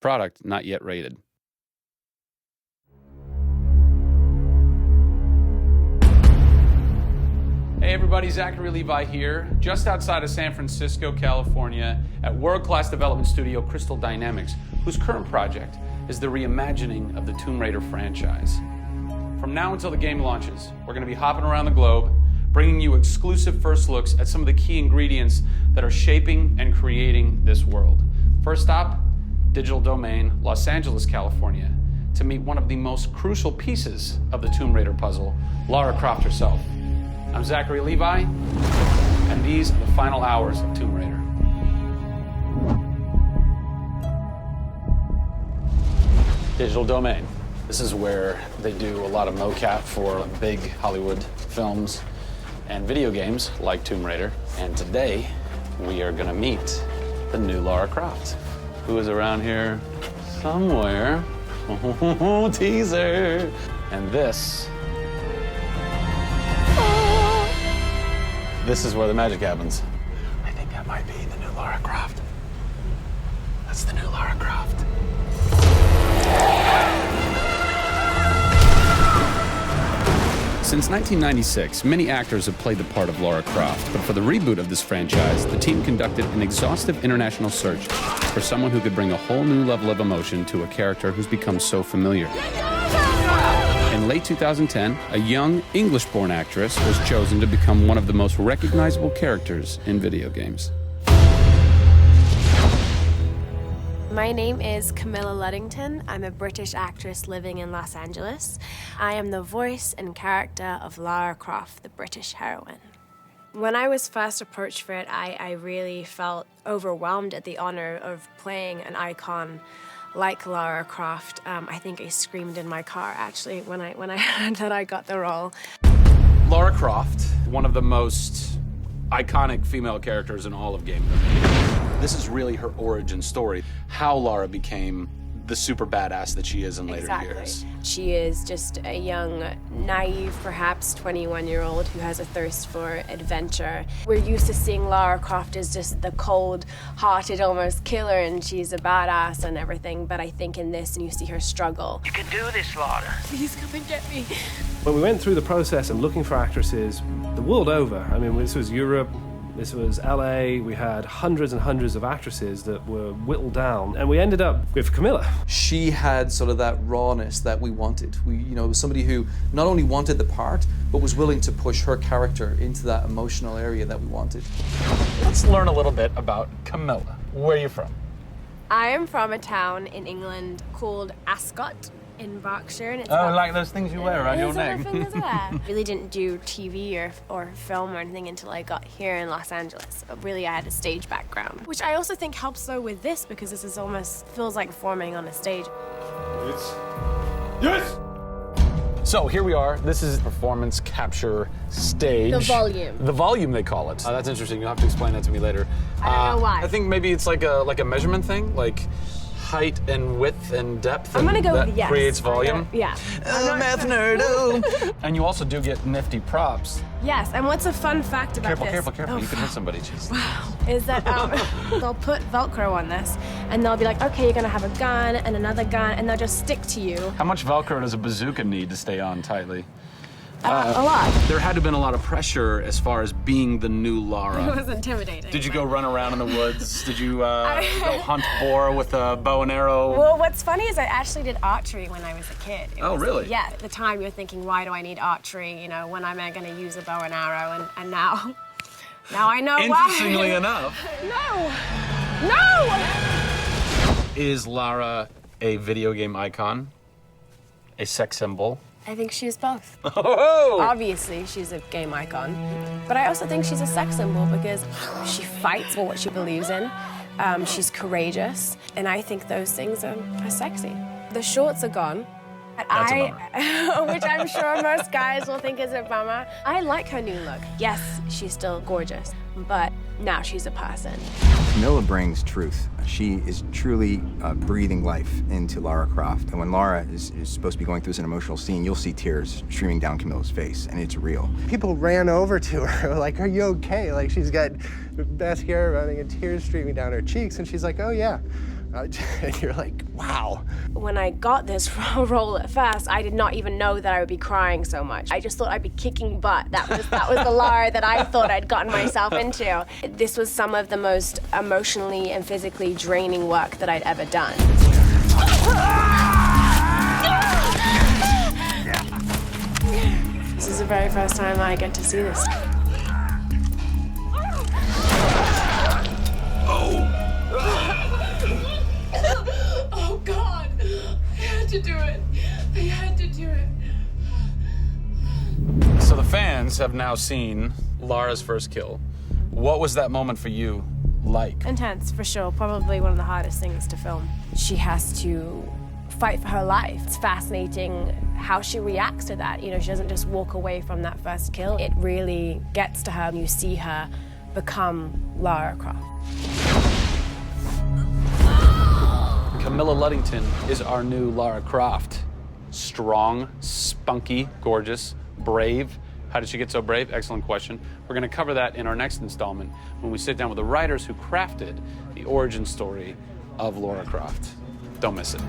Product not yet rated. Hey everybody, Zachary Levi here, just outside of San Francisco, California, at world-class development studio Crystal Dynamics, whose current project is the reimagining of the Tomb Raider franchise. From now until the game launches, we're going to be hopping around the globe, bringing you exclusive first looks at some of the key ingredients that are shaping and creating this world. First stop, Digital Domain, Los Angeles, California, to meet one of the most crucial pieces of the Tomb Raider puzzle, Lara Croft herself. I'm Zachary Levi, and these are the final hours of Tomb Raider. Digital Domain. This is where they do a lot of mocap for big Hollywood films and video games like Tomb Raider. And today, we are gonna meet the new Lara Croft, who is around here somewhere. Teaser! And this is where the magic happens. I think that might be the new Lara Croft. That's the new Lara Croft. Since 1996, many actors have played the part of Lara Croft, but for the reboot of this franchise, the team conducted an exhaustive international search for someone who could bring a whole new level of emotion to a character who's become so familiar. In late 2010, a young English-born actress was chosen to become one of the most recognizable characters in video games. My name is Camilla Luddington. I'm a British actress living in Los Angeles. I am the voice and character of Lara Croft, the British heroine. When I was first approached for it, I really felt overwhelmed at the honor of playing an icon like Lara Croft. I think I screamed in my car, actually, when I heard that I got the role. Lara Croft, one of the most iconic female characters in all of gaming. This is really her origin story, how Lara became the super badass that she is in later years. She is just a young, naive, perhaps 21-year-old who has a thirst for adventure. We're used to seeing Lara Croft as just the cold-hearted, almost killer, and she's a badass and everything, but I think in this, you see her struggle. You can do this, Lara. Please come and get me. When we went through the process of looking for actresses the world over, I mean, this was Europe, this was LA, we had hundreds and hundreds of actresses that were whittled down, and we ended up with Camilla. She had sort of that rawness that we wanted. Was somebody who not only wanted the part, but was willing to push her character into that emotional area that we wanted. Let's learn a little bit about Camilla. Where are you from? I am from a town in England called Ascot in Berkshire. And it's like those things you wear around your neck. Really didn't do TV or film or anything until I got here in Los Angeles. But really, I had a stage background, which I also think helps though with this because this is almost feels like performing on a stage. Yes! So here we are. This is performance capture stage. The volume. The volume, they call it. That's interesting. You'll have to explain that to me later. I don't know why. I think maybe it's like a measurement thing, like height and width and depth. I'm gonna go that with yes. Creates volume. Yeah. Math nerd. And you also do get nifty props. Yes, and what's a fun fact about this? Careful. Oh, You can hit somebody. Jeez. Wow. Is that they'll put Velcro on this, and they'll be like, okay, you're gonna have a gun and another gun, and they'll just stick to you. How much Velcro does a bazooka need to stay on tightly? A lot. There had to have been a lot of pressure as far as being the new Lara. It was intimidating. Did you go run around in the woods? Did you go hunt boar with a bow and arrow? Well, what's funny is I actually did archery when I was a kid. Really? Yeah, at the time you're thinking, why do I need archery? You know, when am I gonna use a bow and arrow? And now I know why. Interestingly enough. No! Is Lara a video game icon? A sex symbol? I think she's both. Oh! Obviously, she's a game icon, but I also think she's a sex symbol because she fights for what she believes in. She's courageous, and I think those things are sexy. The shorts are gone. That's a bummer. Which I'm sure most guys will think is a bummer. I like her new look. Yes, she's still gorgeous, but now she's a person. Camilla brings truth. She is truly breathing life into Lara Croft. And when Lara is supposed to be going through an emotional scene, you'll see tears streaming down Camilla's face, and it's real. People ran over to her, like, are you okay? Like, she's got mascara running and tears streaming down her cheeks, and she's like, oh yeah, And you're like, wow. When I got this role at first, I did not even know that I would be crying so much. I just thought I'd be kicking butt. That was the Lara that I thought I'd gotten myself into. This was some of the most emotionally and physically draining work that I'd ever done. This is the very first time I get to see this. Oh God, I had to do it. I had to do it. So the fans have now seen Lara's first kill. What was that moment for you like? Intense, for sure. Probably one of the hardest things to film. She has to fight for her life. It's fascinating how she reacts to that. You know, she doesn't just walk away from that first kill. It really gets to her, and you see her become Lara Croft. Camilla Luddington is our new Lara Croft. Strong, spunky, gorgeous, brave. How did she get so brave? Excellent question. We're going to cover that in our next installment when we sit down with the writers who crafted the origin story of Lara Croft. Don't miss it.